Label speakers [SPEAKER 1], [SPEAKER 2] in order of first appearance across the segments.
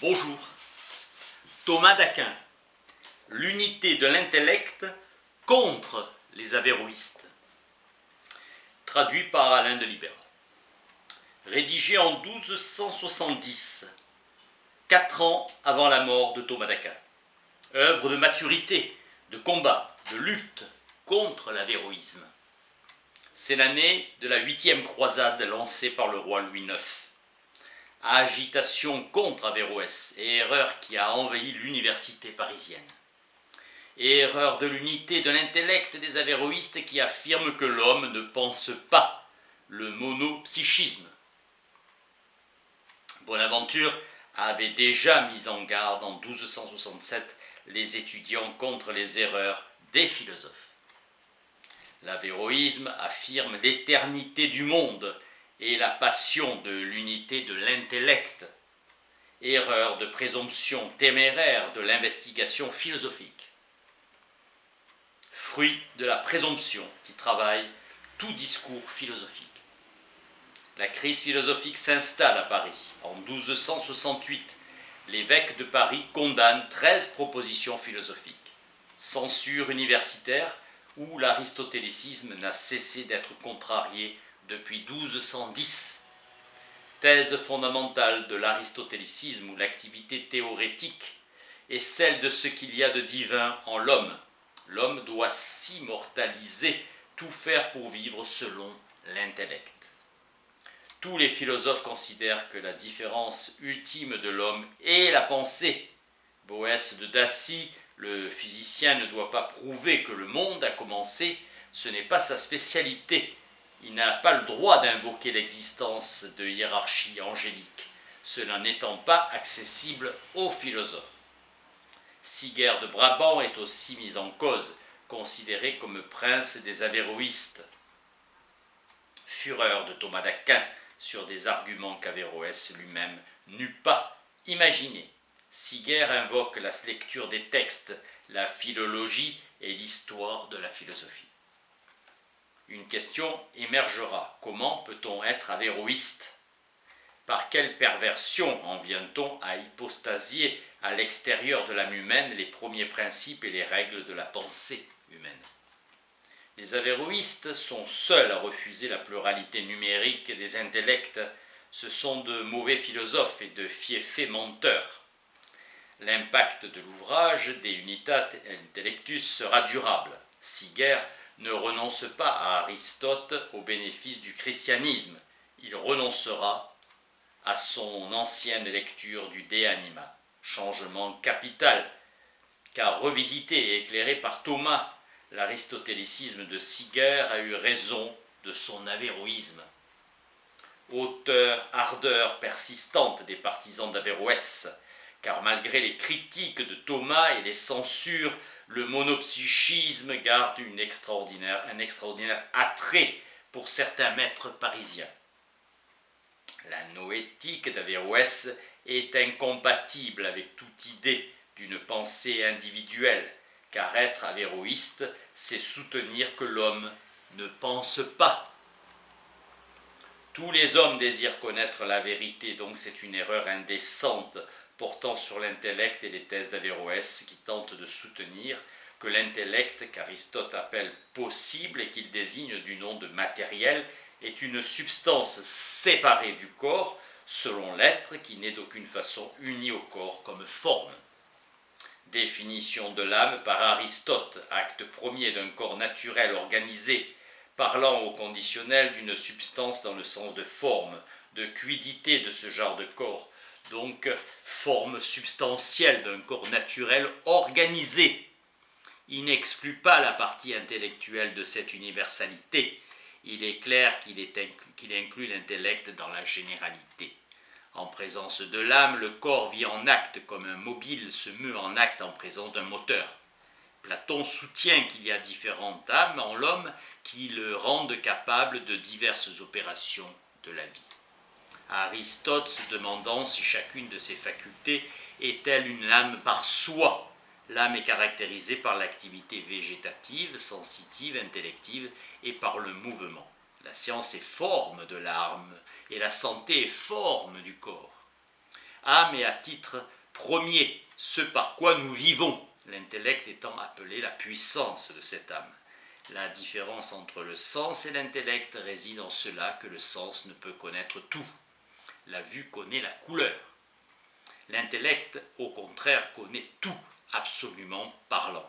[SPEAKER 1] Bonjour. Thomas d'Aquin. L'unité de l'intellect contre les avéroïstes. Traduit par Alain de Libera. Rédigé en 1270, 4 ans avant la mort de Thomas d'Aquin. Œuvre de maturité, de combat, de lutte contre l'avéroïsme. C'est l'année de la 8e croisade lancée par le roi Louis IX. Agitation contre Averroès et erreur qui a envahi l'université parisienne. Et erreur de l'unité de l'intellect des avéroïstes qui affirment que l'homme ne pense pas, le monopsychisme. Bonaventure avait déjà mis en garde en 1267 les étudiants contre les erreurs des philosophes. L'avéroïsme affirme l'éternité du monde et la passion de l'unité de l'intellect, erreur de présomption téméraire de l'investigation philosophique, fruit de la présomption qui travaille tout discours philosophique. La crise philosophique s'installe à Paris. En 1268, l'évêque de Paris condamne 13 propositions philosophiques. Censure universitaire où l'aristotélicisme n'a cessé d'être contrarié depuis 1210. Thèse fondamentale de l'aristotélicisme où l'activité théorétique est celle de ce qu'il y a de divin en l'homme. L'homme doit s'immortaliser, tout faire pour vivre selon l'intellect. Tous les philosophes considèrent que la différence ultime de l'homme est la pensée. Boès de Dacie, le physicien, ne doit pas prouver que le monde a commencé, ce n'est pas sa spécialité. Il n'a pas le droit d'invoquer l'existence de hiérarchies angéliques, cela n'étant pas accessible aux philosophes. Siger de Brabant est aussi mis en cause, considéré comme prince des avéroïstes. Fureur de Thomas d'Aquin sur des arguments qu'Averroès lui-même n'eût pas imaginés. Siger invoque la lecture des textes, la philologie et l'histoire de la philosophie. Une question émergera. Comment peut-on être avéroïste? Par quelle perversion en vient-on à hypostasier à l'extérieur de l'âme humaine les premiers principes et les règles de la pensée humaine? Les avéroïstes sont seuls à refuser la pluralité numérique des intellects. Ce sont de mauvais philosophes et de fieffés menteurs. L'impact de l'ouvrage De Unitate Intellectus sera durable. Siger ne renonce pas à Aristote au bénéfice du christianisme. Il renoncera à son ancienne lecture du De Anima. Changement capital, car revisité et éclairé par Thomas, l'aristotélicisme de Siger a eu raison de son avéroïsme. Ardeur persistante des partisans d'Averroès, car malgré les critiques de Thomas et les censures, le monopsychisme garde un extraordinaire attrait pour certains maîtres parisiens. La noétique d'Averroès est incompatible avec toute idée d'une pensée individuelle, car être avéroïste, c'est soutenir que l'homme ne pense pas. Tous les hommes désirent connaître la vérité, donc c'est une erreur indécente portant sur l'intellect et les thèses d'Averroès qui tentent de soutenir que l'intellect, qu'Aristote appelle possible et qu'il désigne du nom de matériel, est une substance séparée du corps, selon l'être qui n'est d'aucune façon uni au corps comme forme. Définition de l'âme par Aristote, acte premier d'un corps naturel organisé, parlant au conditionnel d'une substance dans le sens de forme, de quiddité de ce genre de corps, donc forme substantielle d'un corps naturel organisé. Il n'exclut pas la partie intellectuelle de cette universalité. Il est clair qu'il inclut l'intellect dans la généralité. En présence de l'âme, le corps vit en acte comme un mobile se meut en acte en présence d'un moteur. Platon soutient qu'il y a différentes âmes en l'homme qui le rendent capable de diverses opérations de la vie. Aristote se demandant si chacune de ces facultés est-elle une âme par soi. L'âme est caractérisée par l'activité végétative, sensitive, intellective et par le mouvement. La science est forme de l'âme et la santé est forme du corps. âme et à titre premier, ce par quoi nous vivons, l'intellect étant appelé la puissance de cette âme. La différence entre le sens et l'intellect réside en cela que le sens ne peut connaître tout. La vue connaît la couleur. L'intellect, au contraire, connaît tout, absolument parlant.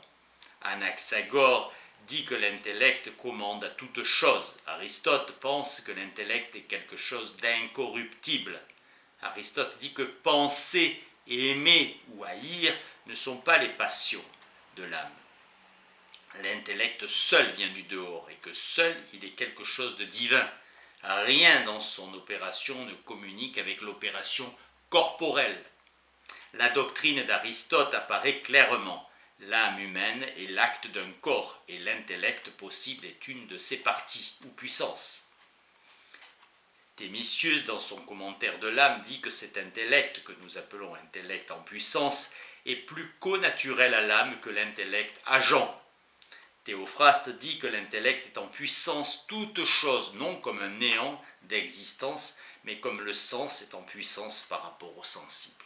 [SPEAKER 1] Anaxagore dit que l'intellect commande à toute chose. Aristote pense que l'intellect est quelque chose d'incorruptible. Aristote dit que penser et aimer ou haïr ne sont pas les passions de l'âme. L'intellect seul vient du dehors et que seul il est quelque chose de divin. Rien dans son opération ne communique avec l'opération corporelle. La doctrine d'Aristote apparaît clairement. L'âme humaine est l'acte d'un corps et l'intellect possible est une de ses parties ou puissances. Thémisius, dans son commentaire de l'âme, dit que cet intellect, que nous appelons intellect en puissance, est plus connaturel à l'âme que l'intellect agent. Théophraste dit que l'intellect est en puissance toute chose, non comme un néant d'existence, mais comme le sens est en puissance par rapport au sensible.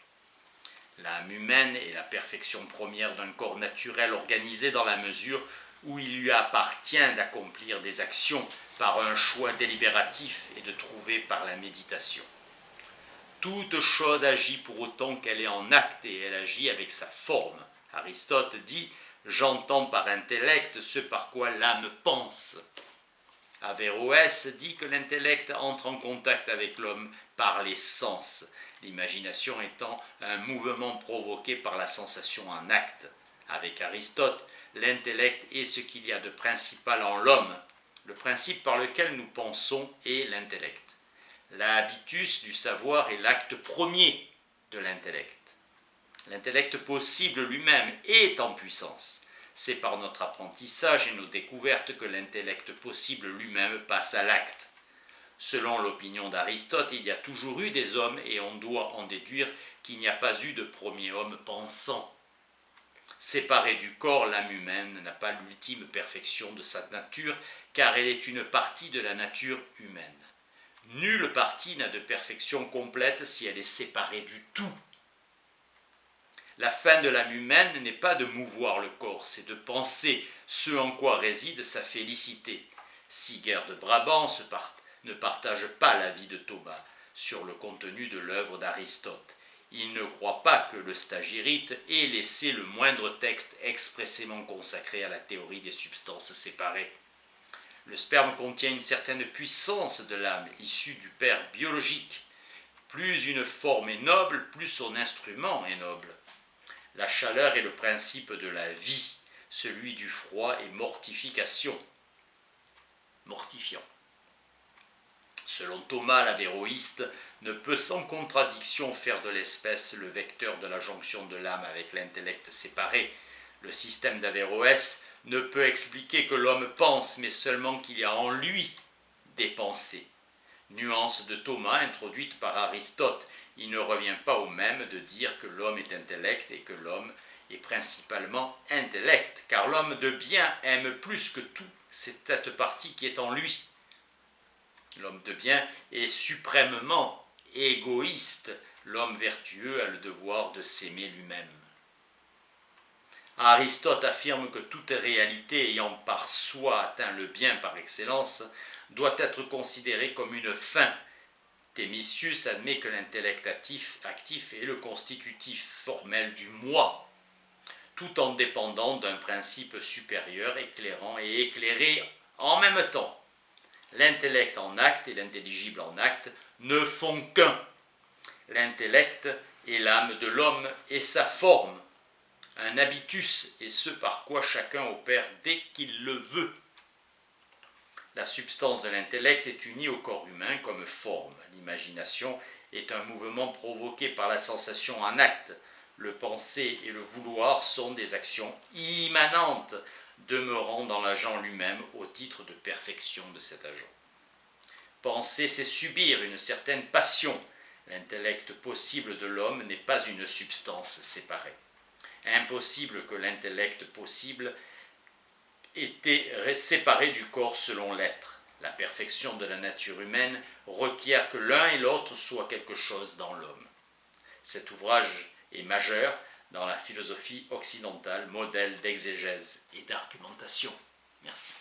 [SPEAKER 1] L'âme humaine est la perfection première d'un corps naturel organisé dans la mesure où il lui appartient d'accomplir des actions par un choix délibératif et de trouver par la méditation. Toute chose agit pour autant qu'elle est en acte et elle agit avec sa forme. Aristote dit « J'entends par intellect ce par quoi l'âme pense ». Averroès dit que l'intellect entre en contact avec l'homme par les sens, l'imagination étant un mouvement provoqué par la sensation en acte. Avec Aristote, l'intellect est ce qu'il y a de principal en l'homme. Le principe par lequel nous pensons est l'intellect. L'habitus du savoir est l'acte premier de l'intellect. L'intellect possible lui-même est en puissance. C'est par notre apprentissage et nos découvertes que l'intellect possible lui-même passe à l'acte. Selon l'opinion d'Aristote, il y a toujours eu des hommes et on doit en déduire qu'il n'y a pas eu de premier homme pensant. Séparée du corps, l'âme humaine n'a pas l'ultime perfection de sa nature, car elle est une partie de la nature humaine. Nulle partie n'a de perfection complète si elle est séparée du tout. La fin de l'âme humaine n'est pas de mouvoir le corps, c'est de penser ce en quoi réside sa félicité. Siger de Brabant ne partage pas l'avis de Thomas sur le contenu de l'œuvre d'Aristote. Il ne croit pas que le stagirite ait laissé le moindre texte expressément consacré à la théorie des substances séparées. Le sperme contient une certaine puissance de l'âme issue du père biologique. Plus une forme est noble, plus son instrument est noble. La chaleur est le principe de la vie, celui du froid est mortification, mortifiant. Selon Thomas, l'avéroïste ne peut sans contradiction faire de l'espèce le vecteur de la jonction de l'âme avec l'intellect séparé. Le système d'Averroès ne peut expliquer que l'homme pense, mais seulement qu'il y a en lui des pensées. Nuance de Thomas introduite par Aristote. Il ne revient pas au même de dire que l'homme est intellect et que l'homme est principalement intellect, car l'homme de bien aime plus que tout cette partie qui est en lui. L'homme de bien est suprêmement égoïste. L'homme vertueux a le devoir de s'aimer lui-même. Aristote affirme que toute réalité ayant par soi atteint le bien par excellence doit être considérée comme une fin. Thémisius admet que l'intellect actif est le constitutif formel du moi, tout en dépendant d'un principe supérieur éclairant et éclairé en même temps. L'intellect en acte et l'intelligible en acte ne font qu'un. L'intellect est l'âme de l'homme et sa forme. Un habitus est ce par quoi chacun opère dès qu'il le veut. La substance de l'intellect est unie au corps humain comme forme. L'imagination est un mouvement provoqué par la sensation en acte. Le penser et le vouloir sont des actions immanentes, demeurant dans l'agent lui-même au titre de perfection de cet agent. Penser, c'est subir une certaine passion. L'intellect possible de l'homme n'est pas une substance séparée. Impossible que l'intellect possible était séparé du corps selon l'être. La perfection de la nature humaine requiert que l'un et l'autre soient quelque chose dans l'homme. Cet ouvrage est majeur dans la philosophie occidentale, modèle d'exégèse et d'argumentation. Merci.